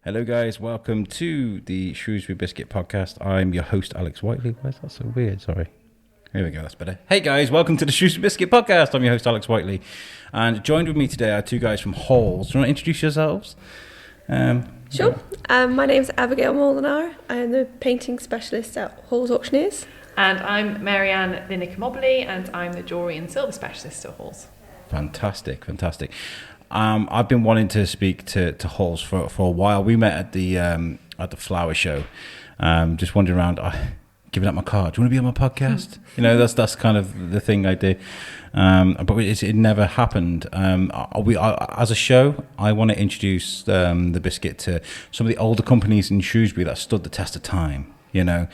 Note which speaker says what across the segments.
Speaker 1: Hello guys, welcome to the Shrewsbury Biscuit podcast. I'm your host Alex Whiteley. Why is that so weird? Sorry. Here we go, that's better. Hey guys, welcome to the Shrewsbury Biscuit podcast. I'm your host Alex Whiteley. And joined with me today are two guys from Halls. Do you want to introduce yourselves?
Speaker 2: Sure. My name's Abigail Molenaar. I'm the painting specialist at Halls Auctioneers.
Speaker 3: And I'm Maryanne Lineker-Mobberley, and I'm the jewellery and silver specialist at Halls.
Speaker 1: Fantastic. I've been wanting to speak to Halls for a while. We met at the flower show. Just wandering around, giving up my card. Do you want to be on my podcast? You know, that's kind of the thing I do. But it never happened. As a show, I want to introduce the Biscuit to some of the older companies in Shrewsbury that stood the test of time. You know.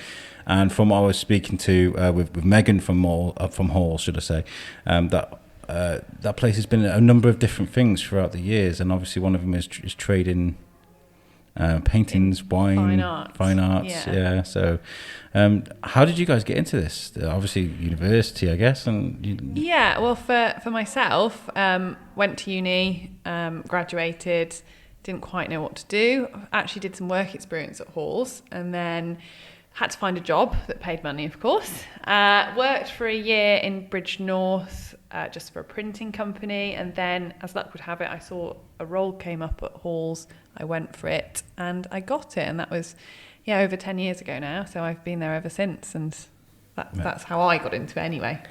Speaker 1: And from what I was speaking to with Megan from Halls, should I say, that place has been a number of different things throughout the years, and obviously one of them is trading paintings, wine, fine arts. Yeah. So, how did you guys get into this? Obviously, university, I guess.
Speaker 3: Yeah. Well, for myself, went to uni, graduated, didn't quite know what to do. Actually, did some work experience at Halls, and then had to find a job that paid money, of course. Worked for a year in Bridge North, just for a printing company. And then, as luck would have it, I saw a role came up at Halls. I went for it and I got it. And that was, over 10 years ago now. So I've been there ever since. And that's how I got into it anyway.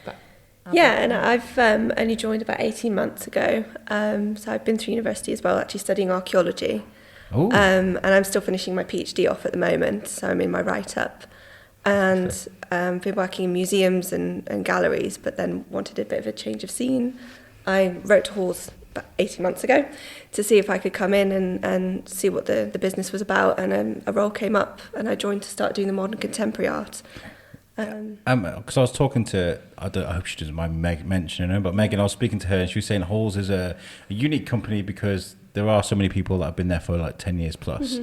Speaker 2: And I've only joined about 18 months ago. So I've been through university as well, actually studying archaeology. And I'm still finishing my PhD off at the moment, so I'm in my write-up. And been working in museums and galleries, but then wanted a bit of a change of scene. I wrote to Halls about 18 months ago to see if I could come in and see what the business was about, and a role came up, and I joined to start doing the modern contemporary art.
Speaker 1: Because I was talking to, I hope she doesn't mind mentioning her, but Megan, I was speaking to her, and she was saying Halls is a unique company because there are so many people that have been there for like 10 years plus.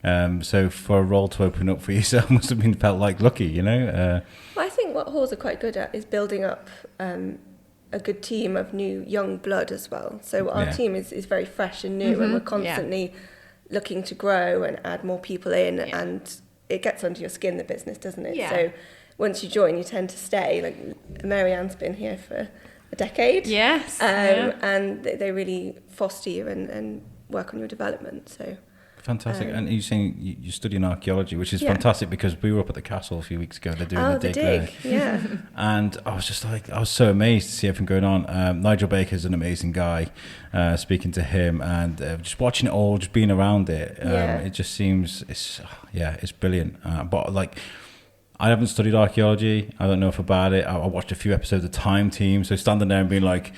Speaker 1: Mm-hmm. So for a role to open up for yourself must have felt like lucky, you know?
Speaker 2: Well, I think what Halls are quite good at is building up a good team of new young blood as well. So our team is very fresh and new, and we're constantly looking to grow and add more people in, and it gets under your skin, the business, doesn't it?
Speaker 3: Yeah.
Speaker 2: So once you join, you tend to stay. Like Maryanne's been here for a decade.
Speaker 3: Yes.
Speaker 2: And they really foster you and work on your development. So
Speaker 1: fantastic. And you're saying you're studying archaeology, which is fantastic, because we were up at the castle a few weeks ago. They're doing the dig there.
Speaker 2: Yeah.
Speaker 1: And I was just like, I was so amazed to see everything going on. Nigel Baker's an amazing guy. Speaking to him and just watching it all, just being around it, it just seems it's brilliant. But like, I haven't studied archaeology. I don't know enough about it. I watched a few episodes of Time Team. So standing there and being like,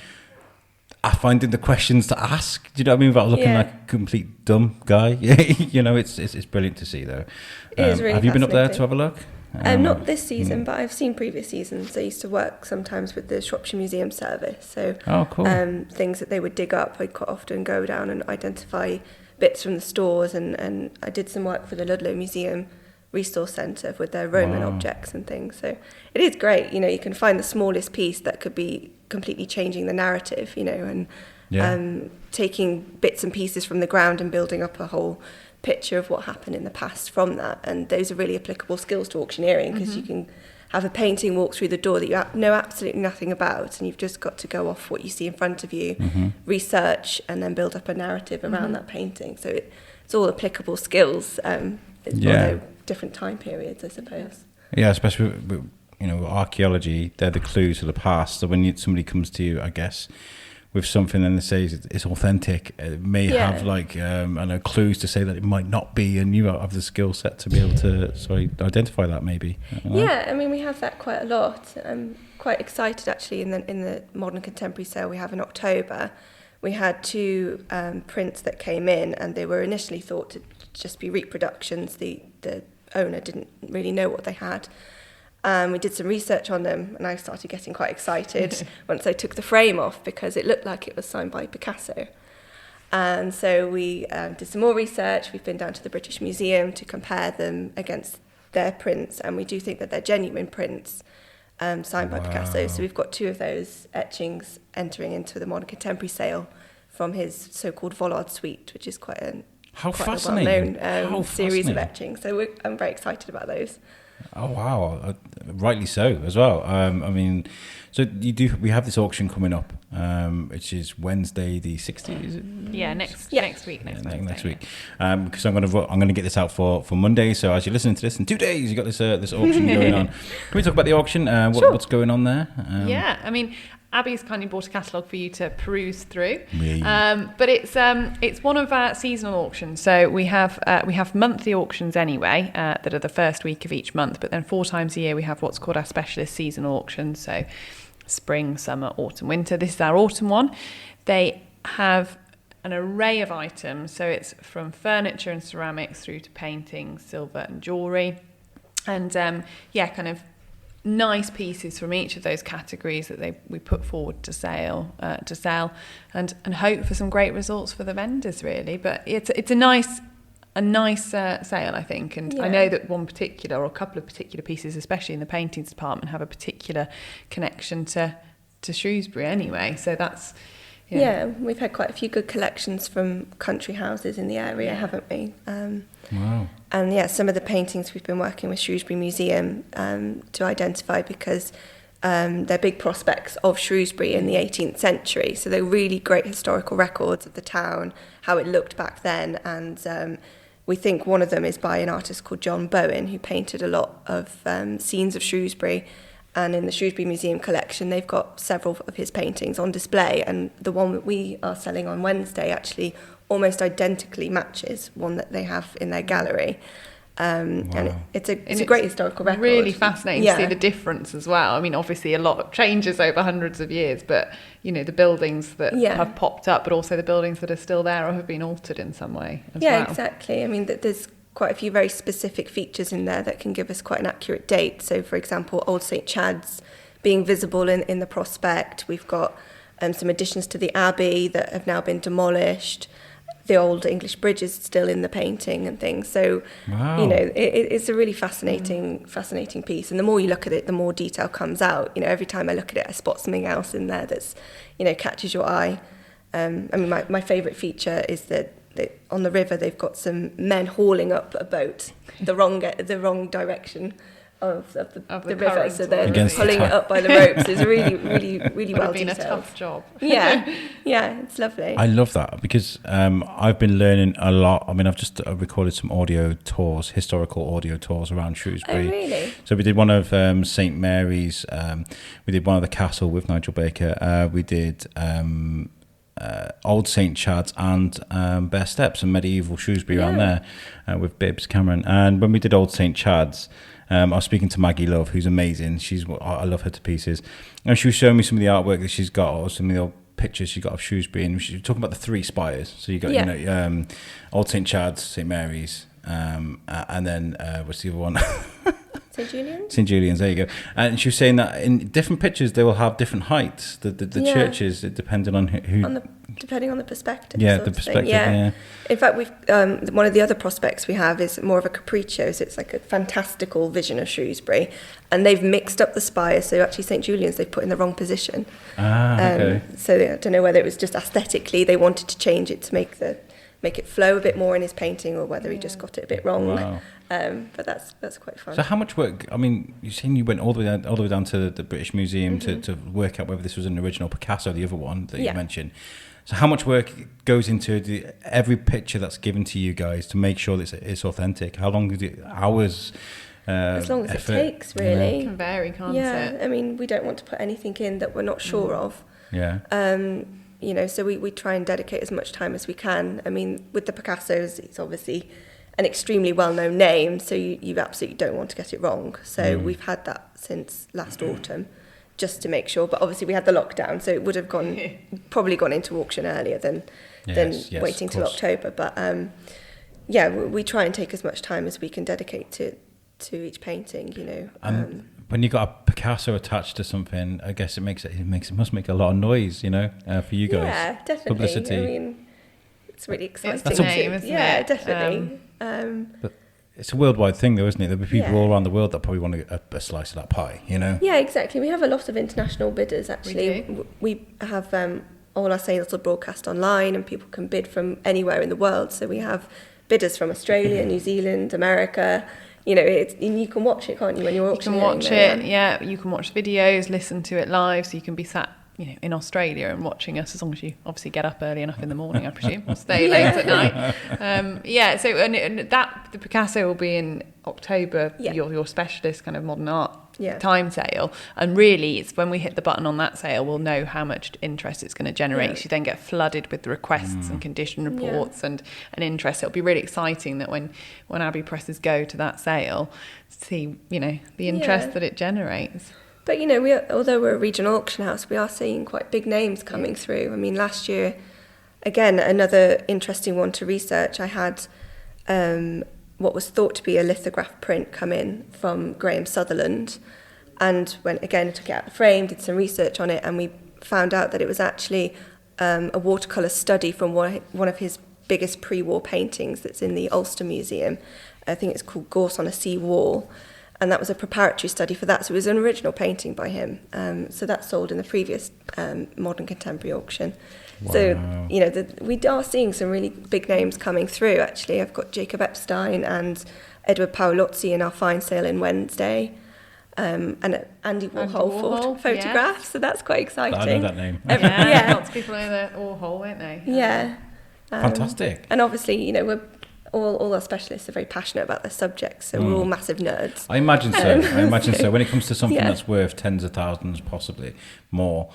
Speaker 1: I finding the questions to ask. Do you know what I mean? Without looking like a complete dumb guy. You know, it's brilliant to see though.
Speaker 2: It is really
Speaker 1: have you been up there to have a look?
Speaker 2: Not this season, but I've seen previous seasons. I used to work sometimes with the Shropshire Museum service. So
Speaker 1: cool.
Speaker 2: Things that they would dig up, I'd quite often go down and identify bits from the stores. And I did some work for the Ludlow Museum Resource Centre with their Roman objects and things. So it is great. You know, you can find the smallest piece that could be completely changing the narrative, you know, and taking bits and pieces from the ground and building up a whole picture of what happened in the past from that. And those are really applicable skills to auctioneering, because you can have a painting walk through the door that you know absolutely nothing about, and you've just got to go off what you see in front of you, research, and then build up a narrative around that painting. So it's all applicable skills, although different time periods, I suppose. Yeah,
Speaker 1: especially with archaeology, they're the clues to the past. So when somebody comes to you, I guess, with something and they say it's authentic, it may have clues to say that it might not be, and you have the skill set to be able to identify that maybe.
Speaker 2: I mean, we have that quite a lot. I'm quite excited actually in the modern contemporary sale we have in October. We had two prints that came in, and they were initially thought to just be reproductions. The owner didn't really know what they had. We did some research on them, and I started getting quite excited once I took the frame off, because it looked like it was signed by Picasso. And so we did some more research. We've been down to the British Museum to compare them against their prints, and we do think that they're genuine prints signed by Picasso. So we've got two of those etchings entering into the modern contemporary sale from his so-called Vollard suite, which is quite an
Speaker 1: How
Speaker 2: quite a
Speaker 1: fascinating.
Speaker 2: well-known series of
Speaker 1: fascinating.
Speaker 2: etchings. So I'm very excited about those.
Speaker 1: Oh wow, rightly so as well. I mean, so we have this auction coming up, which is Wednesday the 16th. Is it?
Speaker 3: Yeah, next week.
Speaker 1: Next week. Because I'm gonna get this out for Monday. So as you're listening to this in 2 days, you got this auction going on. Can we talk about the auction?
Speaker 2: Sure.
Speaker 1: What's going on there?
Speaker 3: Yeah, I mean, Abby's kindly bought a catalogue for you to peruse through.
Speaker 1: Yeah.
Speaker 3: But it's one of our seasonal auctions. So we have monthly auctions anyway that are the first week of each month. But then 4 times a year we have what's called our specialist seasonal auctions. So spring, summer, autumn, winter. This is our autumn one. They have an array of items. So it's from furniture and ceramics through to paintings, silver and jewellery. And kind of nice pieces from each of those categories that we put forward to sell and hope for some great results for the vendors, really. But it's a nice sale, I think, and I know that one particular or a couple of particular pieces, especially in the paintings department, have a particular connection to Shrewsbury anyway, so that's
Speaker 2: we've had quite a few good collections from country houses in the area, haven't we?
Speaker 1: Wow.
Speaker 2: And some of the paintings we've been working with Shrewsbury Museum to identify, because they're big prospects of Shrewsbury in the 18th century. So they're really great historical records of the town, how it looked back then. And we think one of them is by an artist called John Bowen, who painted a lot of scenes of Shrewsbury. And in the Shrewsbury Museum collection, they've got several of his paintings on display. And the one that we are selling on Wednesday actually almost identically matches one that they have in their gallery. And it's a great historical record.
Speaker 3: Really fascinating to see the difference as well. I mean, obviously a lot changes over hundreds of years, but the buildings that have popped up, but also the buildings that are still there or have been altered in some way as well.
Speaker 2: Yeah, exactly. I mean, there's quite a few very specific features in there that can give us quite an accurate date. So, for example, Old St Chad's being visible in the prospect. We've got some additions to the Abbey that have now been demolished. The old English bridge is still in the painting and things. So, it's a really fascinating piece. And the more you look at it, the more detail comes out. Every time I look at it, I spot something else in there that's, catches your eye. I mean, my favourite feature is that on the river they've got some men hauling up a boat the wrong direction of the river, so they're pulling it up by the ropes. It's really, really, really well detailed.
Speaker 3: It's been a tough job.
Speaker 2: Yeah, it's lovely.
Speaker 1: I love that because I've been learning a lot. I mean, I've just recorded some historical audio tours around Shrewsbury.
Speaker 2: Oh, really?
Speaker 1: So we did one of St Mary's. We did one of the castle with Nigel Baker. We did Old St Chad's and Bear Steps and medieval Shrewsbury around there with Bibbs Cameron. And when we did Old St Chad's, I was speaking to Maggie Love, who's amazing. I love her to pieces. And she was showing me some of the artwork that she's got, or some of the old pictures she got of Shrewsbury. And she was talking about the 3 spires. So you got Old St Chad's, St Mary's, and then what's the other one?
Speaker 2: St Julian's?
Speaker 1: St Julian's, there you go. And she was saying that in different pictures they will have different heights. The churches, depending on who.
Speaker 2: Depending on the perspective.
Speaker 1: Yeah, the perspective. Yeah.
Speaker 2: In fact, we've one of the other prospects we have is more of a capriccio, so it's like a fantastical vision of Shrewsbury, and they've mixed up the spires. So actually, St Julian's they've put in the wrong position.
Speaker 1: Okay.
Speaker 2: So I don't know whether it was just aesthetically they wanted to change it to make it flow a bit more in his painting, or whether he just got it a bit wrong.
Speaker 1: Wow.
Speaker 2: But that's quite fun.
Speaker 1: So how much work? I mean, you're saying you went all the way down to the British Museum to work out whether this was an original Picasso, the other one that you mentioned. So how much work goes into every picture that's given to you guys to make sure that it's authentic? How long is it? Hours?
Speaker 2: As long as
Speaker 1: effort,
Speaker 2: it takes, really.
Speaker 3: It can vary, can't it?
Speaker 2: Yeah, I mean, we don't want to put anything in that we're not sure of.
Speaker 1: Yeah.
Speaker 2: So we try and dedicate as much time as we can. I mean, with the Picassos, it's obviously an extremely well-known name, so you absolutely don't want to get it wrong. So we've had that since last autumn, just to make sure. But obviously we had the lockdown, so it would have probably gone into auction earlier than waiting till October. But we try and take as much time as we can dedicate to each painting.
Speaker 1: And when you got a Picasso attached to something, I guess it must make a lot of noise, for you guys.
Speaker 2: Yeah, definitely.
Speaker 1: Publicity.
Speaker 2: I mean, it's really exciting.
Speaker 3: It's the name, isn't it?
Speaker 2: Yeah, definitely.
Speaker 1: But it's a worldwide thing, though, isn't it? There'll be people all around the world that probably want a slice of that pie,
Speaker 2: Yeah, exactly. We have a lot of international bidders, actually. We have all our sales are broadcast online, and people can bid from anywhere in the world. So we have bidders from Australia, New Zealand, America. You know, and you can watch it, can't you, when you're auctioneering?
Speaker 3: You can watch it, yeah. You can watch videos, listen to it live, so you can be sat, you know, in Australia and watching us, as long as you obviously get up early enough in the morning, I presume, or stay late at night. So and that the Picasso will be in October, your specialist kind of modern art time sale, and really it's when we hit the button on that sale we'll know how much interest it's going to generate. So you then get flooded with the requests and condition reports and interest. It'll be really exciting that when Abbey presses go to that sale, see, you know, the interest that it generates.
Speaker 2: But, you know, although we're a regional auction house, we are seeing quite big names coming through. I mean, last year, again, another interesting one to research, I had what was thought to be a lithograph print come in from Graham Sutherland. And when, again, I took it out of the frame, did some research on it, and we found out that it was actually a watercolour study from one of his biggest pre-war paintings that's in the Ulster Museum. I think it's called Gorse on a Sea Wall. And that was a preparatory study for that. So it was an original painting by him. So that sold in the previous modern contemporary auction. Wow. So, you know, we are seeing some really big names coming through, actually. I've got Jacob Epstein and Edward Paolozzi in our fine sale in Wednesday. And Andy Warhol photographs. Yes. So that's quite exciting.
Speaker 1: I know that name.
Speaker 3: Lots of people know the Warhol, won't they?
Speaker 2: Yeah.
Speaker 1: Fantastic.
Speaker 2: And obviously, you know, we're all our specialists are very passionate about their subjects, so we're all massive nerds.
Speaker 1: I imagine so. So when it comes to something that's worth tens of thousands, possibly more,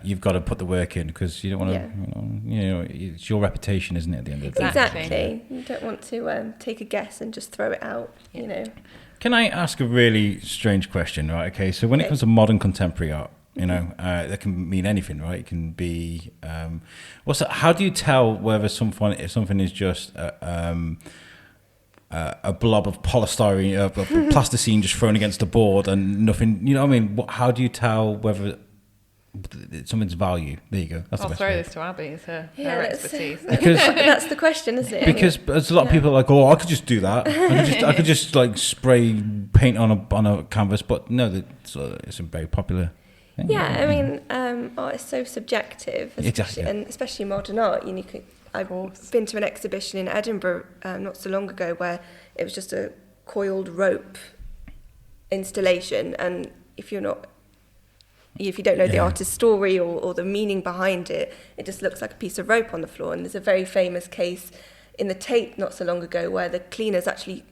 Speaker 1: you've got to put the work in, because you don't want to, you know, it's your reputation, isn't it, at the end of the day?
Speaker 2: Exactly. You don't want to take a guess and just throw it out, you know. Can
Speaker 1: I ask a really strange question, right? Okay, so when it comes to modern contemporary art, you know, that can mean anything, right? It can be, how do you tell whether something is just a blob of polystyrene, of plasticine just thrown against a board and nothing, you know what I mean? How do you tell whether something's value? There you go. I'll
Speaker 3: throw this to Abby, it's her expertise.
Speaker 2: Because that's the question, isn't it?
Speaker 1: Because there's a lot of people like, I could just do that. I could just like spray paint on a canvas, but no, it's a very popular.
Speaker 2: Yeah, I mean, art is so subjective, especially modern art. You know, I've been to an exhibition in Edinburgh not so long ago where it was just a coiled rope installation, and if you don't know the artist's story or the meaning behind it, it just looks like a piece of rope on the floor. And there's a very famous case in the Tate not so long ago where the cleaners actually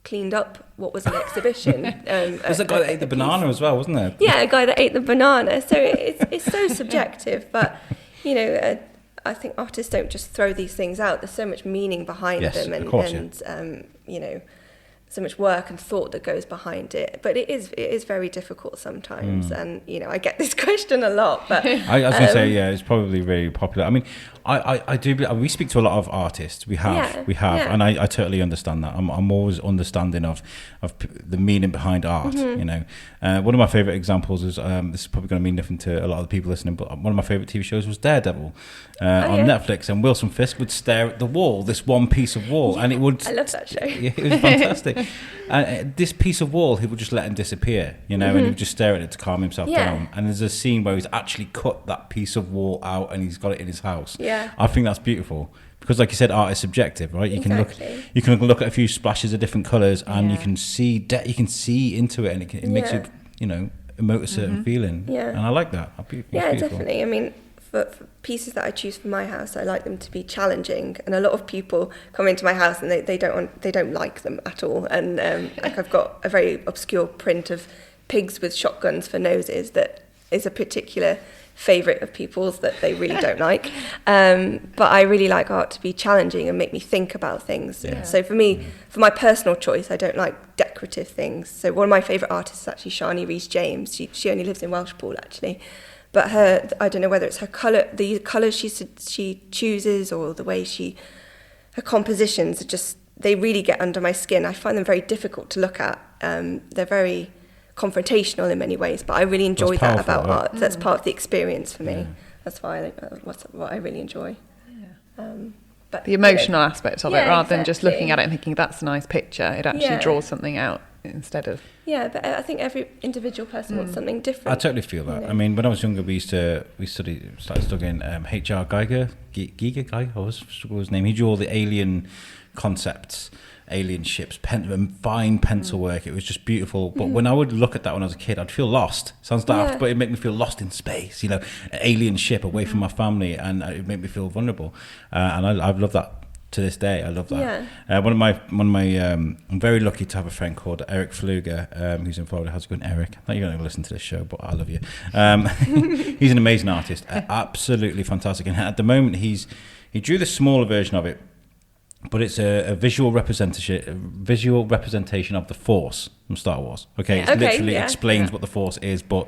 Speaker 2: cleaned up what was an exhibition.
Speaker 1: There's a guy that ate the banana as well, wasn't there?
Speaker 2: Yeah, a guy that ate the banana. So it's so subjective, but you know, I think artists don't just throw these things out. There's so much meaning behind them, and you know, so much work and thought that goes behind it. But it is very difficult sometimes, and you know, I get this question a lot. But
Speaker 1: I was going to say, it's probably very popular. I mean, I do. We speak to a lot of artists. We have, and I totally understand that. I'm always understanding of the meaning behind art. You know, one of my favorite examples is this is probably going to mean nothing to a lot of the people listening, but one of my favorite TV shows was Daredevil on Netflix, and Wilson Fisk would stare at the wall, this one piece of wall, and it would.
Speaker 2: I love that show.
Speaker 1: It was fantastic. And this piece of wall, he would just let him disappear, you know, and he would just stare at it to calm himself down. And there's a scene where he's actually cut that piece of wall out and he's got it in his house. Yeah, I think that's beautiful because, like you said, art is subjective, right? You can look at a few splashes of different colours, and you can see into it, and it makes you know, emote a certain feeling. Yeah, and I like that.
Speaker 2: Yeah, definitely. I mean, for pieces that I choose for my house, I like them to be challenging, and a lot of people come into my house and they don't like them at all. And like I've got a very obscure print of pigs with shotguns for noses that is a particular favourite of people's that they really don't like. But I really like art to be challenging and make me think about things. Yeah. So for me, for my personal choice, I don't like decorative things. So one of my favourite artists is actually Shani Rhys-James. She only lives in Welshpool, actually. But I don't know whether it's her colour, the colours she chooses, or the way her compositions are just, they really get under my skin. I find them very difficult to look at. They're very confrontational in many ways, but I really enjoy that about art. That's part of the experience for me. Yeah. That's why what I really enjoy. Yeah. But
Speaker 3: the emotional aspect of it, rather than just looking at it and thinking that's a nice picture, it actually draws something out instead of...
Speaker 2: Yeah, but I think every individual person wants something different.
Speaker 1: I totally feel that.
Speaker 2: You know?
Speaker 1: I mean, when I was younger, we started studying H.R. Geiger. I always struggle with his name. He drew all the alien concepts, alien ships, fine pencil work. It was just beautiful. But when I would look at that when I was a kid, I'd feel lost. Sounds daft, but it made me feel lost in space. You know, an alien ship away from my family, and it made me feel vulnerable. And I've loved that. To this day, I love that.
Speaker 2: Yeah.
Speaker 1: One of my I'm very lucky to have a friend called Eric Fluger, who's in Florida. How's it going, Eric? I know you're going to listen to this show, but I love you. He's an amazing artist, absolutely fantastic. And at the moment, he drew the smaller version of it, but it's a visual representation of the Force from Star Wars. Okay, it literally explains what the Force is, but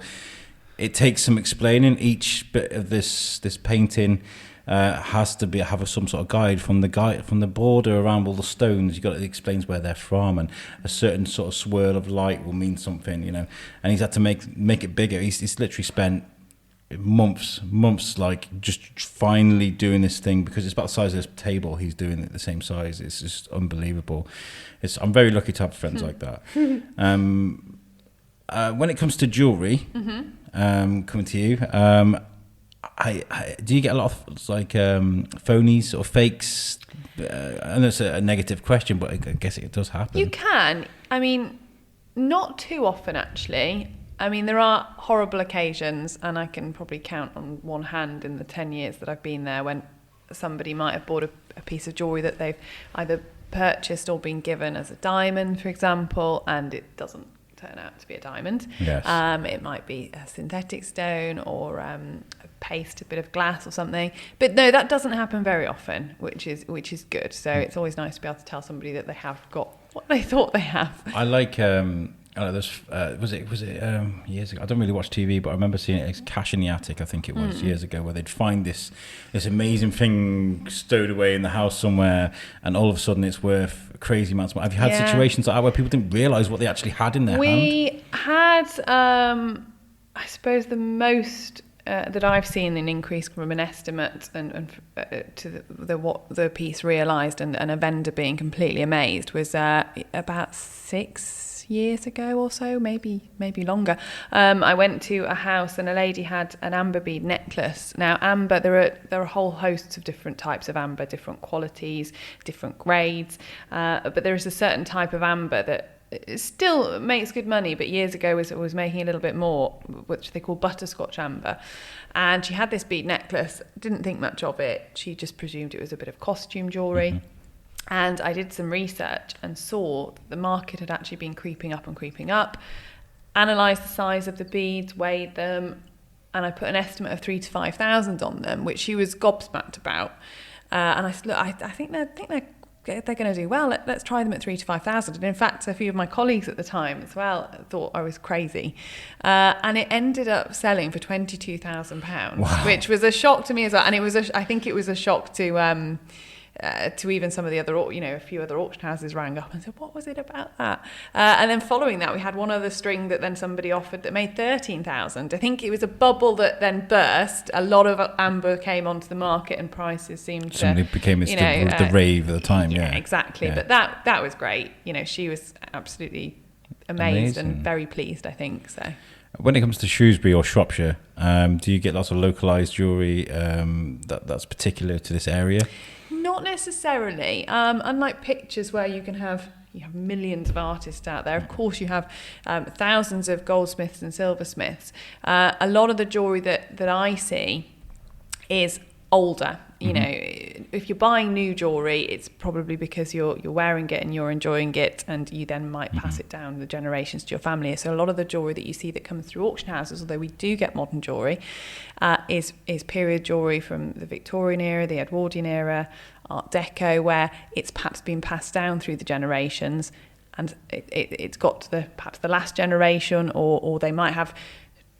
Speaker 1: it takes some explaining. Each bit of this painting has to have some sort of guide from the border around all the stones. It explains where they're from, and a certain sort of swirl of light will mean something, you know. And he's had to make it bigger. He's literally spent months like just finally doing this thing, because it's about the size of this table. He's doing it the same size. It's just unbelievable. I'm very lucky to have friends like that. When it comes to jewellery, coming to you, do you get a lot of like phonies or fakes? I know it's a negative question, but I guess it does happen.
Speaker 3: You can. I mean, not too often actually. I mean, there are horrible occasions, and I can probably count on one hand in the 10 years that I've been there when somebody might have bought a piece of jewellery that they've either purchased or been given as a diamond, for example, and it doesn't turn out to be a diamond.
Speaker 1: Yes.
Speaker 3: It might be a synthetic stone or a paste, a bit of glass or something. But no, that doesn't happen very often, which is good. So it's always nice to be able to tell somebody that they have got what they thought they have.
Speaker 1: I like was it years ago? I don't really watch TV, but I remember seeing it as Cash in the Attic, I think it was years ago, where they'd find this amazing thing stowed away in the house somewhere, and all of a sudden it's worth crazy amounts of money. Have you had situations like that where people didn't realise what they actually had in their hand?
Speaker 3: We had, I suppose, the most that I've seen an increase from an estimate and to what the piece realised, and a vendor being completely amazed, was about 6 years ago or so, maybe longer. I went to a house and a lady had an amber bead necklace. Now, amber, there are whole hosts of different types of amber, different qualities, different grades, but there is a certain type of amber that it still makes good money, but years ago was making a little bit more, which they call butterscotch amber. And she had this bead necklace, didn't think much of it. She just presumed it was a bit of costume jewellery. Mm-hmm. And I did some research and saw that the market had actually been creeping up, analysed the size of the beads, weighed them, and I put an estimate of 3,000 to 5,000 on them, which she was gobsmacked about. And I said, look, I think they're going to do well. Let's try them at 3,000 to 5,000. And in fact, a few of my colleagues at the time as well thought I was crazy. And it ended up selling for £22,000,
Speaker 1: wow,
Speaker 3: which was a shock to me as well. And I think it was a shock to even some of the other, a few other auction houses rang up and said, what was it about that? And then following that, we had one other string that then somebody offered that made 13,000. I think it was a bubble that then burst. A lot of amber came onto the market and prices seemed to...
Speaker 1: Suddenly became the rave at the time, yeah.
Speaker 3: Exactly. Yeah. But that was great. She was absolutely amazed and very pleased, I think, so...
Speaker 1: When it comes to Shrewsbury or Shropshire, do you get lots of localised jewellery that's particular to this area?
Speaker 3: Not necessarily. Unlike pictures where you have millions of artists out there, of course you have thousands of goldsmiths and silversmiths. A lot of the jewellery that I see is older. If you're buying new jewellery, it's probably because you're wearing it and you're enjoying it, and you then might pass it down the generations to your family. So a lot of the jewellery that you see that comes through auction houses, although we do get modern jewellery, is period jewellery from the Victorian era, the Edwardian era, Art Deco, where it's perhaps been passed down through the generations, and it's got to perhaps the last generation, or they might have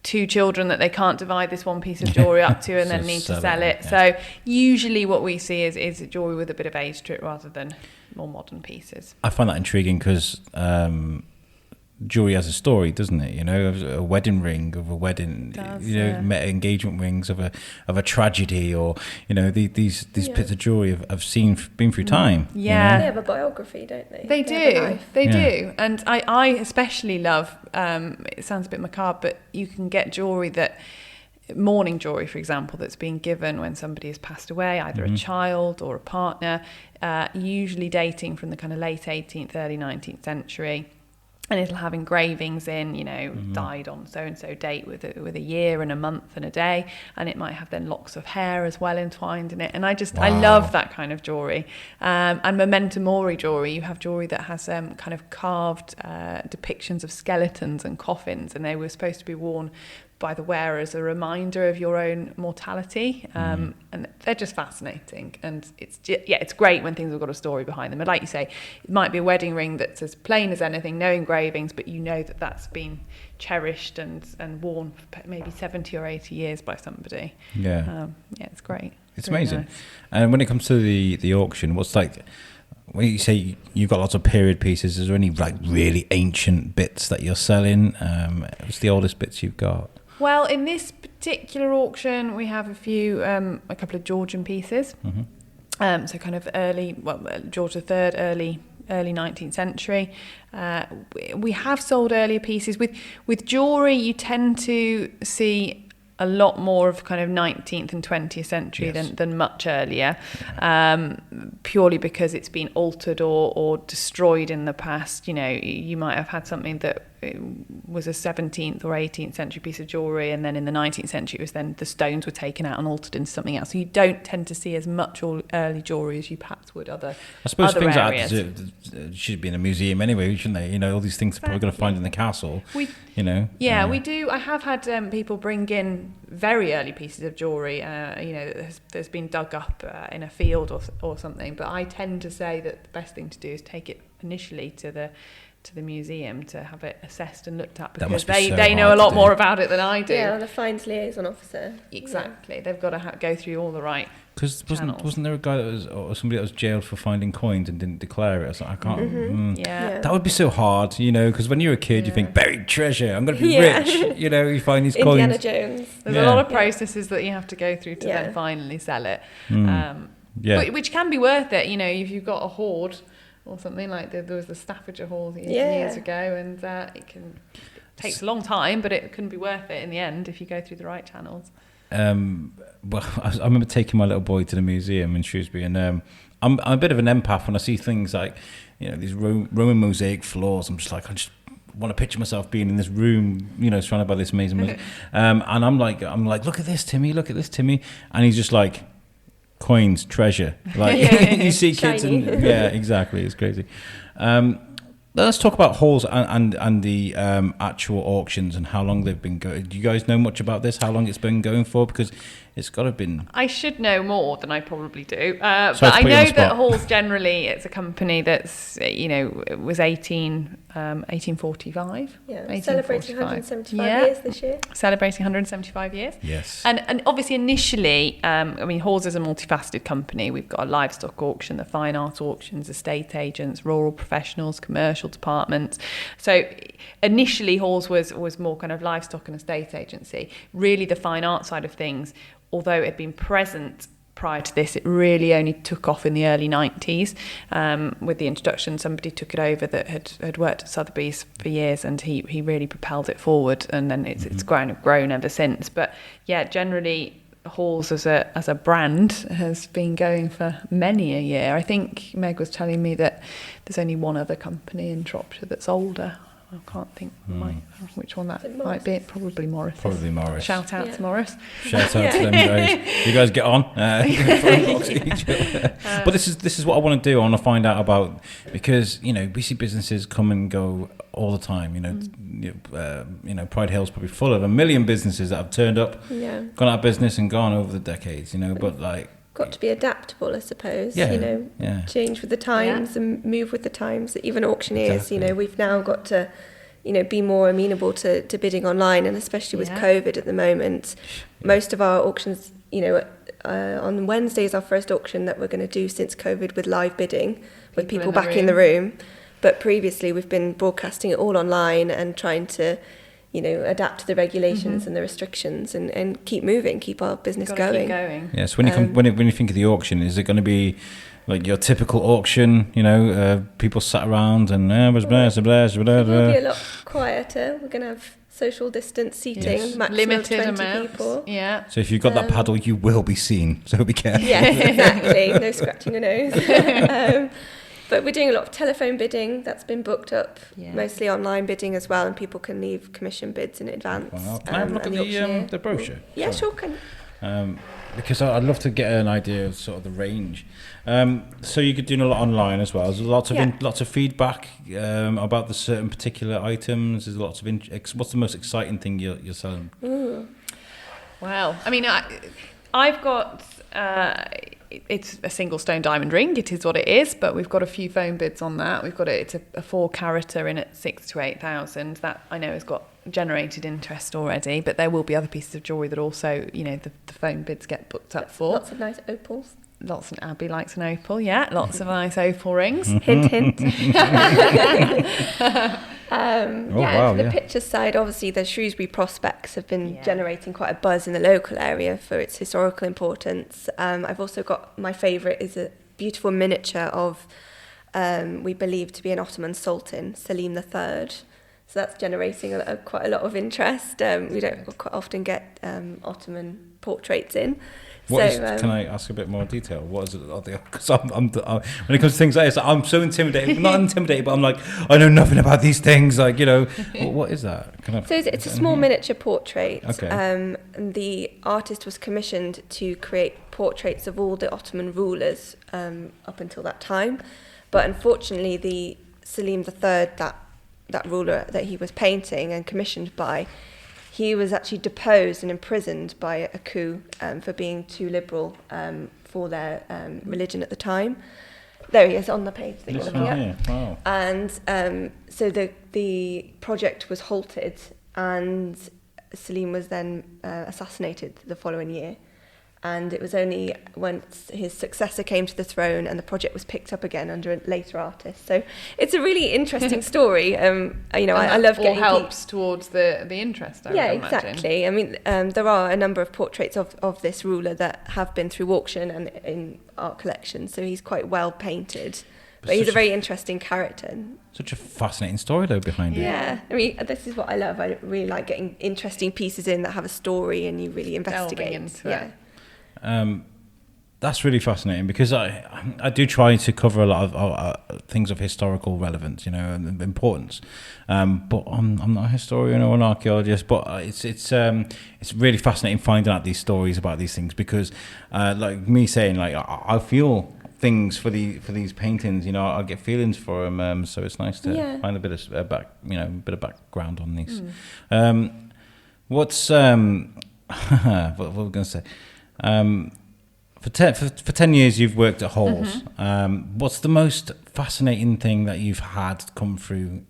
Speaker 3: 2 children that they can't divide this one piece of jewellery up to and then need to sell it. Yeah. So usually what we see is jewellery with a bit of age to it rather than more modern pieces.
Speaker 1: I find that intriguing because jewelry has a story, doesn't it? You know, a wedding ring of a wedding, engagement rings of a tragedy, or you know, these bits of jewelry have been through time.
Speaker 3: Yeah,
Speaker 2: you know? They have a biography, don't they?
Speaker 3: They do. They do. And I especially love. It sounds a bit macabre, but you can get jewelry mourning jewelry, for example, that's been given when somebody has passed away, either a child or a partner, usually dating from the kind of late 18th, early 19th century. And it'll have engravings in, you know, died on so-and-so date with a year and a month and a day. And it might have then locks of hair as well entwined in it. And I love that kind of jewelry. And memento mori jewelry, you have jewelry that has kind of carved depictions of skeletons and coffins. And they were supposed to be worn by the wearer as a reminder of your own mortality, and they're just fascinating. And it's great when things have got a story behind them. And like you say, it might be a wedding ring that's as plain as anything, no engravings, but you know that that's been cherished and worn for maybe 70 or 80 years by somebody. It's great.
Speaker 1: It's
Speaker 3: really
Speaker 1: amazing.
Speaker 3: nice.
Speaker 1: And when it comes to the auction, what's like, when you say you've got lots of period pieces, is there any like really ancient bits that you're selling? What's the oldest bits you've got?
Speaker 3: Well, in this particular auction, we have a couple of Georgian pieces. So kind of George III, early 19th century. We have sold earlier pieces. With jewellery, you tend to see a lot more of kind of 19th and 20th century than much earlier, purely because it's been altered or destroyed in the past. You know, you might have had something that was a 17th or 18th century piece of jewellery, and then in the 19th century it was then the stones were taken out and altered into something else. So you don't tend to see as much early jewellery as you perhaps would other
Speaker 1: I suppose
Speaker 3: other
Speaker 1: things
Speaker 3: areas.
Speaker 1: like that should be in a museum anyway, shouldn't they? You know, all these things are probably going to find in the castle. We do. I have had people bring in very early pieces of jewellery, that's been dug up in a field or something. But I tend to say that the best thing to do is take it initially to the museum to have it assessed and looked at, because they know a lot more about it than I do.
Speaker 2: Yeah, the finds liaison officer.
Speaker 3: Exactly. They've got to go through all the right.
Speaker 1: Because wasn't there a guy or somebody that was jailed for finding coins and didn't declare it? I was like, I can't. That would be so hard, you know, because when you're a kid, you think buried treasure. I'm going to be rich. You know, you find these coins.
Speaker 2: Indiana Jones.
Speaker 3: There's a lot of processes that you have to go through to then finally sell it. But which can be worth it, you know, if you've got a hoard or something like there was the Staffordshire Hall years ago, and it takes a long time, but it can be worth it in the end if you go through the right channels.
Speaker 1: Well, I remember taking my little boy to the museum in Shrewsbury, and I'm a bit of an empath when I see things like, you know, these Roman mosaic floors. I'm just like, I just want to picture myself being in this room, you know, surrounded by this amazing mosaic. And I'm like, look at this, Timmy, and he's just like, coins, treasure. Like you see kids, and exactly, it's crazy. Let's talk about halls and the actual auctions and how long they've been going. Do you guys know much about this? How long it's been going for? Because it's got to have been...
Speaker 3: I should know more than I probably do. But I know that Halls generally, it's a company that's, you know, it was 1845.
Speaker 2: Yeah, celebrating 175 years this year.
Speaker 3: Celebrating 175 years.
Speaker 1: Yes.
Speaker 3: And obviously initially, Halls is a multifaceted company. We've got a livestock auction, the fine art auctions, estate agents, rural professionals, commercial departments. So initially Halls was more kind of livestock and estate agency. Really the fine art side of things, although it had been present prior to this, it really only took off in the early 90s with the introduction. Somebody took it over that had worked at Sotheby's for years, and he really propelled it forward, and then it's grown ever since. But yeah, generally Halls as a brand has been going for many a year. I think Meg was telling me that there's only one other company in Shropshire that's older. I can't think which one that might be. Probably Morris.
Speaker 1: Probably Morris.
Speaker 3: Shout out to Morris.
Speaker 1: Shout out to them guys. You guys get on. But this is what I want to do. I want to find out about, because you know we see businesses come and go all the time. You know, Pride Hill's probably full of a million businesses that have turned up, gone out of business, and gone over the decades. You know, but like.
Speaker 2: Got to be adaptable, I suppose. Change with the times and move with the times. Even auctioneers, you know, we've now got to, you know, be more amenable to bidding online, and especially with COVID at the moment. Most of our auctions, you know, on Wednesday is our first auction that we're going to do since COVID with live bidding, with people back in the room. But previously we've been broadcasting it all online and trying to, adapt to the regulations and the restrictions and keep moving, keep our business going.
Speaker 3: Keep going.
Speaker 1: Yeah, so when you think of the auction, is it going to be like your typical auction, people sat around and
Speaker 2: It will be a lot quieter. We're going to have social distance seating, maximum
Speaker 3: limited
Speaker 2: of 20
Speaker 3: amounts.
Speaker 2: people.
Speaker 3: Yeah.
Speaker 1: So if you've got that paddle, you will be seen. So be careful.
Speaker 2: Yes, exactly. No scratching your nose. But we're doing a lot of telephone bidding. That's been booked up, mostly online bidding as well, and people can leave commission bids in advance.
Speaker 1: Wow. Can I have a look at the brochure?
Speaker 2: Yeah, sure. Can.
Speaker 1: Because I'd love to get an idea of sort of the range. So you're doing a lot online as well. There's lots of feedback about the certain particular items. There's lots of what's the most exciting thing you're selling?
Speaker 2: Ooh.
Speaker 3: Well, I mean, I've got it's a single stone diamond ring. It is what it is, but we've got a few phone bids on that. We've got it's a 4-carat in at 6,000 to 8,000. That I know has got generated interest already, but there will be other pieces of jewellery that also, the phone bids get booked up for.
Speaker 2: Lots of nice opals.
Speaker 3: Lots of Abby likes an opal, yeah. Lots of nice opal rings.
Speaker 2: Hint, hint. The picture side, obviously the Shrewsbury prospects have been generating quite a buzz in the local area for its historical importance. I've also got, my favourite is a beautiful miniature of, we believe to be an Ottoman Sultan, Selim III. So that's generating quite a lot of interest. We don't quite often get Ottoman portraits in.
Speaker 1: Can I ask a bit more detail? What is it? Because when it comes to things like this, I'm so intimidated. Not intimidated, but I'm like, I know nothing about these things. Like, what is that?
Speaker 2: It's a small miniature portrait.
Speaker 1: Okay.
Speaker 2: And the artist was commissioned to create portraits of all the Ottoman rulers up until that time. But unfortunately, the Selim III, that ruler that he was painting and commissioned by, he was actually deposed and imprisoned by a coup for being too liberal for their religion at the time. There he is on the page that you're looking at.
Speaker 1: Wow.
Speaker 2: And so the project was halted, and Selim was then assassinated the following year. And it was only once his successor came to the throne and the project was picked up again under a later artist. So it's a really interesting story. I love getting...
Speaker 3: helps towards the interest, I would imagine.
Speaker 2: Exactly. I mean, there are a number of portraits of this ruler that have been through auction and in art collections, so he's quite well painted. But he's a very interesting character.
Speaker 1: Such a fascinating story, though, behind it.
Speaker 2: Yeah, I mean, this is what I love. I really like getting interesting pieces in that have a story and you really investigate.
Speaker 3: Delving into it.
Speaker 1: That's really fascinating, because I do try to cover a lot of things of historical relevance, and importance. But I'm not a historian or an archaeologist. But it's really fascinating finding out these stories about these things, because like me saying, like I feel things for these paintings. I get feelings for them. So it's nice to find a bit of background on these. What's what we're going to say? For 10 years you've worked at Halls. What's the most fascinating thing that you've had come through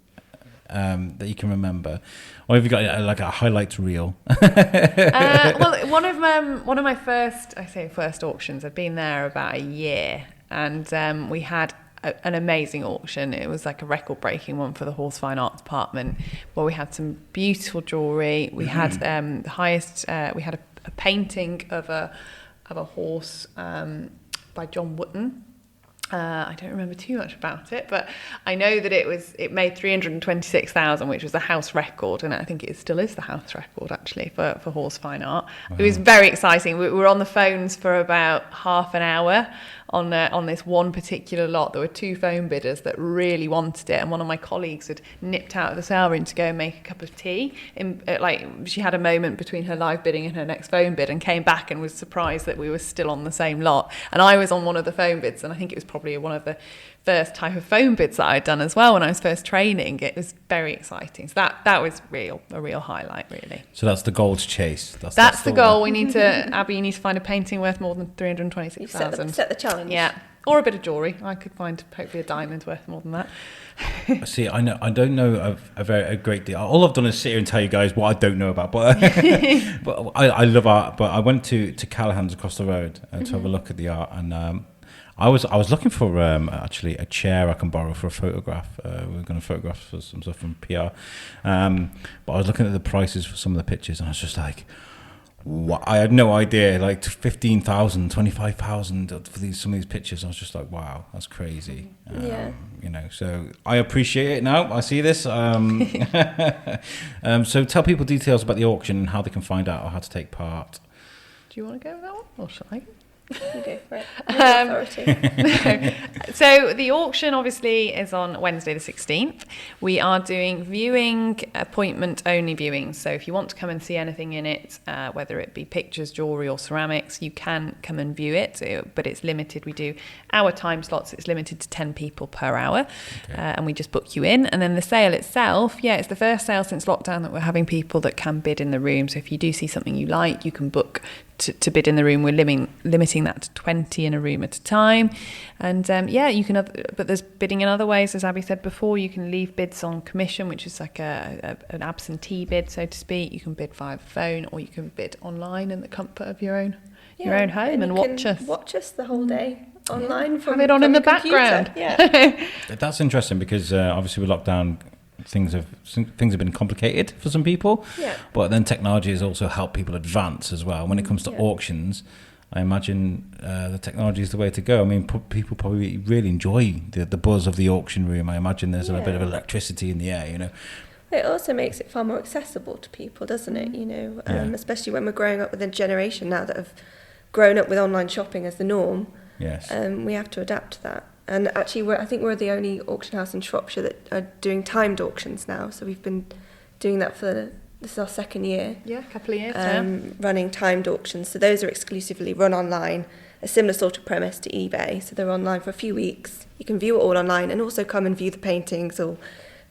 Speaker 1: that you can remember, or have you got like a highlight reel?
Speaker 3: Well, one of my first auctions, I'd been there about a year, and we had an amazing auction. It was like a record-breaking one for the Halls Fine Arts Department, where we had some beautiful jewellery. We had the highest. We had a painting of a horse by John Wotton. I don't remember too much about it, but I know that it made 326,000, which was a house record, and I think it still is the house record actually for Halls Fine Art. Wow. It was very exciting. We were on the phones for about half an hour on this one particular lot. There were 2 phone bidders that really wanted it, and one of my colleagues had nipped out of the sale room to go and make a cup of tea. She had a moment between her live bidding and her next phone bid, and came back and was surprised that we were still on the same lot. And I was on one of the phone bids, and I think it was probably one of the first type of phone bids that I'd done as well when I was first training. It was very exciting. So that was a real highlight, really.
Speaker 1: So that's the goal to chase.
Speaker 3: That's the goal. We need to, Abby, you need to find a painting worth more than 326,000.
Speaker 2: Set the challenge.
Speaker 3: Yeah. Or a bit of jewellery. I could find hopefully a diamond worth more than that.
Speaker 1: See, I don't know a great deal. All I've done is sit here and tell you guys what I don't know about. But but I love art. But I went to Callahan's across the road to have a look at the art, and I was looking for actually a chair I can borrow for a photograph. We're going to photograph for some stuff from PR, but I was looking at the prices for some of the pictures, and I was just like, what? I had no idea. Like 15,000, 25,000 for some of these pictures. I was just like, wow, that's crazy. So I appreciate it now. I see this. So tell people details about the auction and how they can find out or how to take part.
Speaker 3: Do you want to go with that one, or shall I?
Speaker 2: You go for it.
Speaker 3: So the auction obviously is on Wednesday the 16th. We are doing viewing, appointment only viewings. So if you want to come and see anything in it, whether it be pictures, jewellery or ceramics, you can come and view it, but it's limited. We do hour time slots. It's limited to 10 people per hour. Okay. And we just book you in. And then the sale itself, it's the first sale since lockdown that we're having people that can bid in the room. So if you do see something you like, you can book to bid in the room. We're limiting that to 20 in a room at a time. And you can, but there's bidding in other ways. As Abby said before, you can leave bids on commission, which is like an absentee bid, so to speak. You can bid via the phone, or you can bid online in the comfort of your own home and watch us.
Speaker 2: Watch us the whole day online.
Speaker 3: Have it on in the background.
Speaker 2: Yeah.
Speaker 1: That's interesting because obviously with lockdown, things have been complicated for some people, but then technology has also helped people advance as well. When it comes to auctions, I imagine the technology is the way to go. I mean, people probably really enjoy the buzz of the auction room. I imagine there's a bit of electricity in the air,
Speaker 2: It also makes it far more accessible to people, doesn't it? Especially when we're growing up with a generation now that have grown up with online shopping as the norm.
Speaker 1: Yes.
Speaker 2: We have to adapt to that. And actually, I think we're the only auction house in Shropshire that are doing timed auctions now. So we've been doing that this is our second year.
Speaker 3: Yeah, a couple of years
Speaker 2: running timed auctions. So those are exclusively run online, a similar sort of premise to eBay. So they're online for a few weeks. You can view it all online and also come and view the paintings. Or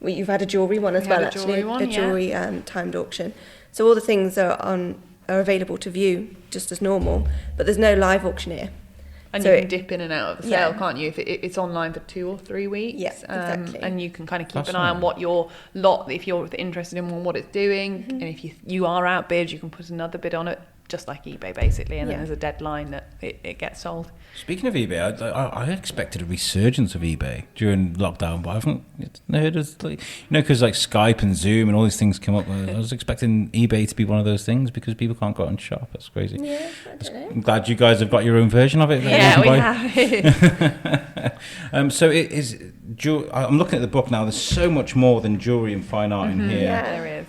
Speaker 2: you've had a jewellery one as well, actually. A jewellery timed auction. So all the things are available to view just as normal, but there's no live auctioneer.
Speaker 3: And so you can dip in and out of the sale, can't you? If it's online for 2 or 3 weeks.
Speaker 2: Yeah, exactly.
Speaker 3: And you can kind of keep an eye on what your lot, if you're interested in what it's doing. Mm-hmm. And if you are outbid, you can put another bid on it, just like eBay, basically. And then there's a deadline that it gets sold.
Speaker 1: Speaking of eBay, I expected a resurgence of eBay during lockdown, but I haven't heard of, because like Skype and Zoom and all these things come up. I was expecting eBay to be one of those things because people can't go out and shop. That's crazy.
Speaker 2: Yeah, I don't know.
Speaker 1: I'm glad you guys have got your own version of it.
Speaker 3: Yeah, we have.
Speaker 1: So it is. I'm looking at the book now. There's so much more than jewellery and fine art in here.
Speaker 3: Yeah, there is.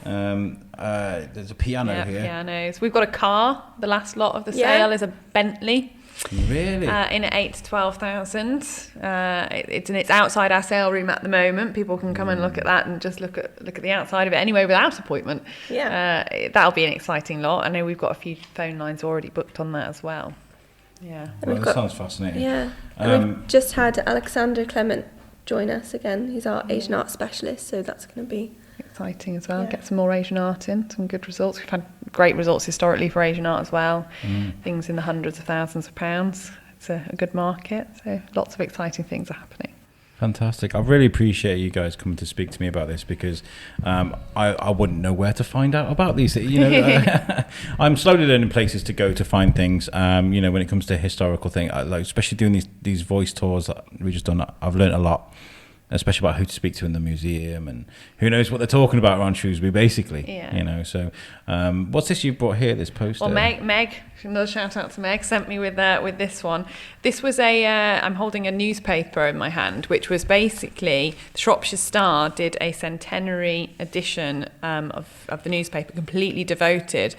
Speaker 1: There's a piano here.
Speaker 3: Pianos. We've got a car. The last lot of the sale is a Bentley.
Speaker 1: Really?
Speaker 3: In at 8,000 to 12,000. It's outside our sale room at the moment. People can come and look at that and just look at the outside of it anyway without appointment. Yeah. That'll be an exciting lot. I know we've got a few phone lines already booked on that as well. Yeah.
Speaker 1: Well, that sounds fascinating.
Speaker 2: Yeah. And we've just had Alexander Clement join us again. He's our Asian art specialist, so that's going to be
Speaker 3: exciting as well. Get some more Asian art in, some good results. We've had great results historically for Asian art as well. Things in the hundreds of thousands of pounds. It's a good market, so lots of exciting things are happening.
Speaker 1: Fantastic. I really appreciate you guys coming to speak to me about this because I wouldn't know where to find out about these. I'm slowly learning places to go to find things. When it comes to historical things, especially doing these voice tours that we just done. I've learned a lot, especially about who to speak to in the museum and who knows what they're talking about around Shrewsbury, basically. Yeah. So what's this you brought here, this poster?
Speaker 3: Well, Meg, another shout out to Meg, sent me with this one. This was I'm holding a newspaper in my hand, which was basically, the Shropshire Star did a centenary edition of the newspaper, completely devoted,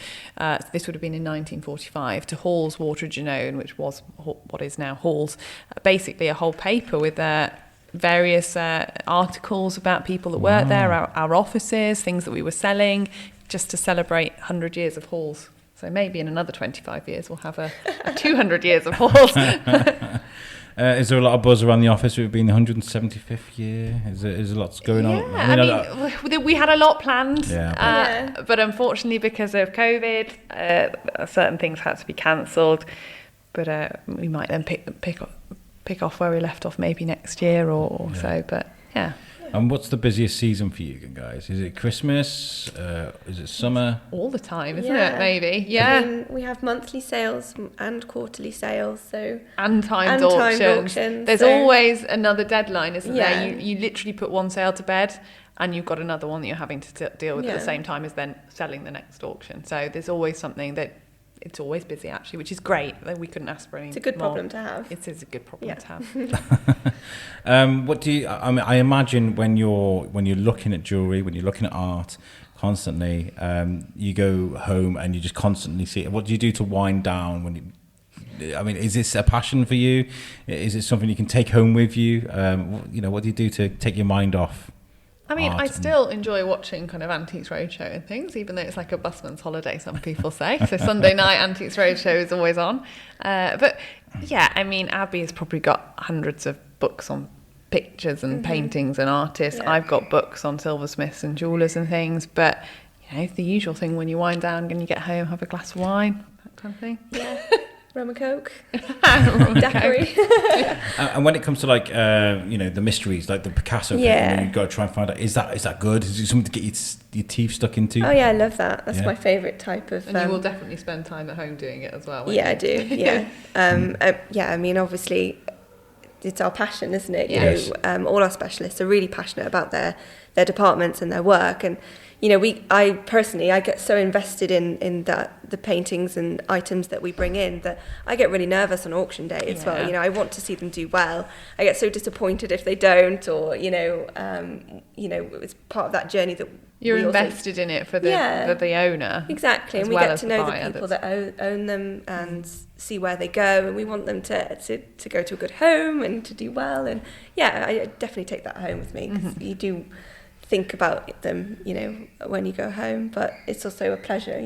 Speaker 3: this would have been in 1945, to Halls, Wateridge and Owen, which was what is now Halls. Basically a whole paper with various articles about people that worked there, our offices, things that we were selling, just to celebrate 100 years of Halls. So maybe in another 25 years we'll have a 200 years of Halls.
Speaker 1: Is there a lot of buzz around the office? We've been the 175th year. Is there lots going on?
Speaker 3: I mean, we had a lot planned, but unfortunately because of COVID, certain things had to be cancelled. But we might then pick off where we left off maybe next year or so, but yeah.
Speaker 1: And what's the busiest season for you guys? Is it Christmas? Is it summer?
Speaker 3: All the time, isn't
Speaker 2: Yeah.
Speaker 3: it? Maybe. Yeah.
Speaker 2: I mean, we have monthly sales and quarterly sales, so
Speaker 3: And timed auctions. There's always another deadline, isn't there? You literally put one sale to bed and you've got another one that you're having to deal with at the same time as then selling the next auction. So there's always something that it's always busy, actually, which is great. We couldn't ask for any.
Speaker 2: It's a good
Speaker 3: more.
Speaker 2: problem to have.
Speaker 3: It is a good problem to have.
Speaker 1: What do you? I mean, I imagine when you're looking at jewellery, when you're looking at art, constantly, you go home and you just constantly see it. What do you do to wind down when you? I mean, is this a passion for you? Is it something you can take home with you? What do you do to take your mind off?
Speaker 3: I mean, I still enjoy watching kind of Antiques Roadshow and things, even though it's like a busman's holiday, some people say. So Sunday night Antiques Roadshow is always on. But yeah, I mean, Abby has probably got hundreds of books on pictures and paintings and artists.
Speaker 2: Yeah.
Speaker 3: I've got books on silversmiths and jewellers and things. But, the usual thing when you wind down and you get home, have a glass of wine, that kind of thing.
Speaker 2: Yeah. Rum and Coke.
Speaker 3: Rum and
Speaker 2: Daiquiri.
Speaker 1: And when it comes to the mysteries, like the Picasso thing, you've got to try and find out, is that good? Is it something to get your teeth stuck into?
Speaker 2: Oh yeah, I love that. That's my favourite type of.
Speaker 3: And you will definitely spend time at home doing it as well. Won't
Speaker 2: Yeah,
Speaker 3: you?
Speaker 2: I do. Yeah. I mean, obviously, it's our passion, isn't it?
Speaker 1: Yes.
Speaker 2: All our specialists are really passionate about their departments and their work, and I personally get so invested in the paintings and items that we bring in that I get really nervous on auction day as well. I want to see them do well. I get so disappointed if they don't, or it's part of that journey that
Speaker 3: you're invested in it for the owner.
Speaker 2: Exactly, and we get to know the people that own them and see where they go, and we want them to go to a good home and to do well. And I definitely take that home with me, because you do think about them, when you go home, but it's also a pleasure,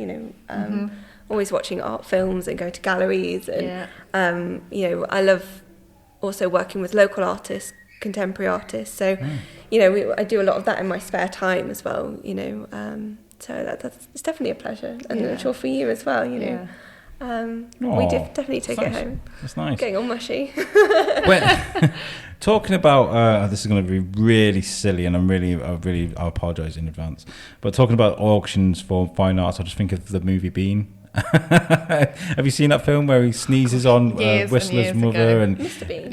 Speaker 2: always watching art films and going to galleries, and I love also working with local artists, contemporary artists, so I do a lot of that in my spare time as well, so that's it's definitely a pleasure, and I'm sure for you as well, we definitely take it home.
Speaker 1: That's nice.
Speaker 2: Getting all mushy.
Speaker 1: Talking about this is going to be really silly, and I apologise in advance. But talking about auctions for fine arts, I just think of the movie Bean. Have you seen that film where he sneezes on Whistler's mother and
Speaker 3: Mr. Bean?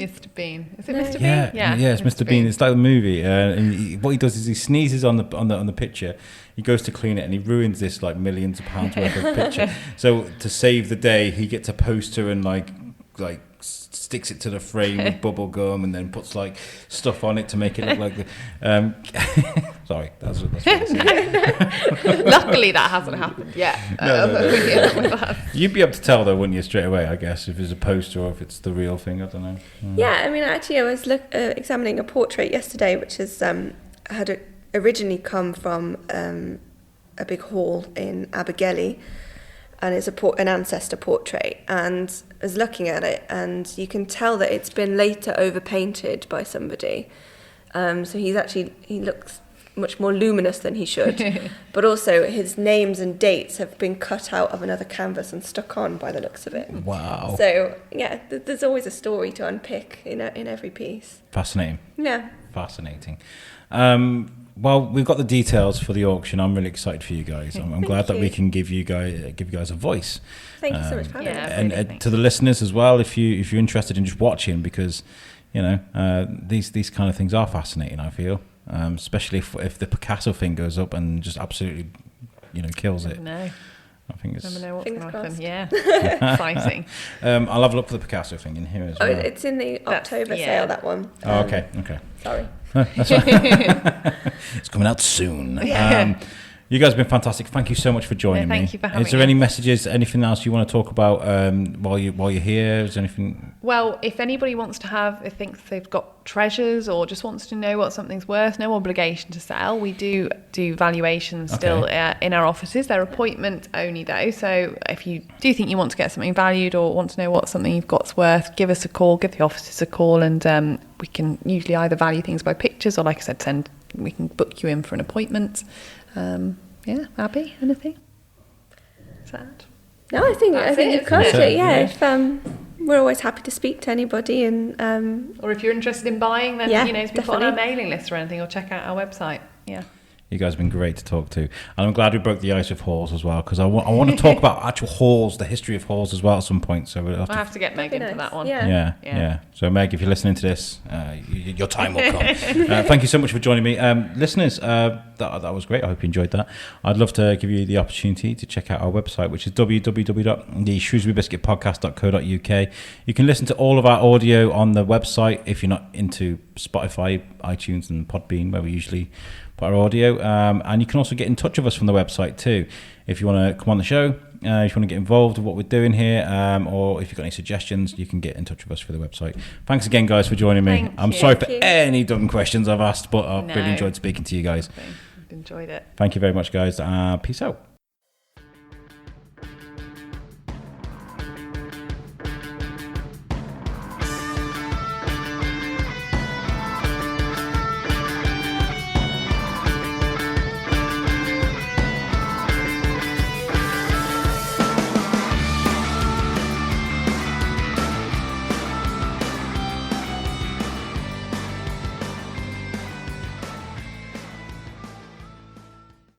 Speaker 3: Is it
Speaker 2: No.
Speaker 3: Mr. Bean?
Speaker 1: Yeah, it's Mr. Bean. It's like the movie, and what he does is he sneezes on the picture. He goes to clean it and he ruins this like millions of pounds worth of picture. So to save the day, he gets a poster and like sticks it to the frame with bubble gum, and then puts like stuff on it to make it look like the. Sorry, that's what
Speaker 3: Luckily, that hasn't happened yet.
Speaker 1: No. You'd be able to tell though, wouldn't you, straight away? I guess if it's a poster or if it's the real thing. I don't know.
Speaker 2: Yeah, I mean, actually, I was examining a portrait yesterday, which had originally come from a big hall in Abigail, and it's an ancestor portrait, and I was looking at it, and you can tell that it's been later overpainted by somebody. So he looks much more luminous than he should, but also his names and dates have been cut out of another canvas and stuck on by the looks of it.
Speaker 1: Wow.
Speaker 2: So yeah, there's always a story to unpick in every piece.
Speaker 1: Fascinating.
Speaker 2: Yeah.
Speaker 1: Fascinating. Well, we've got the details for the auction. I'm really excited for you guys. I'm glad that we can give you guys a voice.
Speaker 2: Thank you so much for having us.
Speaker 1: And to the listeners as well, if you're interested in just watching, because these kind of things are fascinating. I feel, especially if the Picasso thing goes up and just absolutely, kills it.
Speaker 3: No.
Speaker 1: I think it's.
Speaker 3: Never know what's going to happen.
Speaker 2: crossed.
Speaker 3: Yeah, exciting.
Speaker 1: I'll have a look for the Picasso thing in here as well.
Speaker 2: It's in the October sale, that one.
Speaker 1: Oh, okay.
Speaker 2: Sorry.
Speaker 1: That's right. It's coming out soon. You guys have been fantastic. Thank you so much for joining me.
Speaker 3: Thank you for having
Speaker 1: Is there any messages, anything else you want to talk about while you're here? Is there anything?
Speaker 3: Well, if anybody wants to thinks they've got treasures or just wants to know what something's worth, no obligation to sell. We do valuations still in our offices. They're appointment only though. So if you do think you want to get something valued or want to know what something you've got's worth, give us a call, give the offices a call, and we can usually either value things by pictures or, like I said, we can book you in for an appointment. Abby, anything? Is that?
Speaker 2: No, I think you covered it. Yeah, if we're always happy to speak to anybody. And
Speaker 3: or if you're interested in buying, then
Speaker 2: yeah,
Speaker 3: to be put on our
Speaker 2: definitely.
Speaker 3: mailing list or anything, or check out our website. Yeah.
Speaker 1: You guys have been great to talk to. And I'm glad we broke the ice with halls as well, because I want to talk about actual halls, the history of halls as well at some point. So we'll
Speaker 3: have to get Megan for that one.
Speaker 1: Yeah. So Meg, if you're listening to this, your time will come. Thank you so much for joining me. Listeners, that was great. I hope you enjoyed that. I'd love to give you the opportunity to check out our website, which is www.theshrewsburybiscuitpodcast.co.uk. You can listen to all of our audio on the website if you're not into Spotify, iTunes and Podbean, where we usually put our audio. And you can also get in touch with us from the website too. If you want to come on the show, if you want to get involved with what we're doing here, or if you've got any suggestions, you can get in touch with us through the website. Thanks again, guys, for joining me. I'm sorry for any dumb questions I've asked, but I've really enjoyed speaking to you guys.
Speaker 3: I've enjoyed it.
Speaker 1: Thank you very much, guys. Peace out.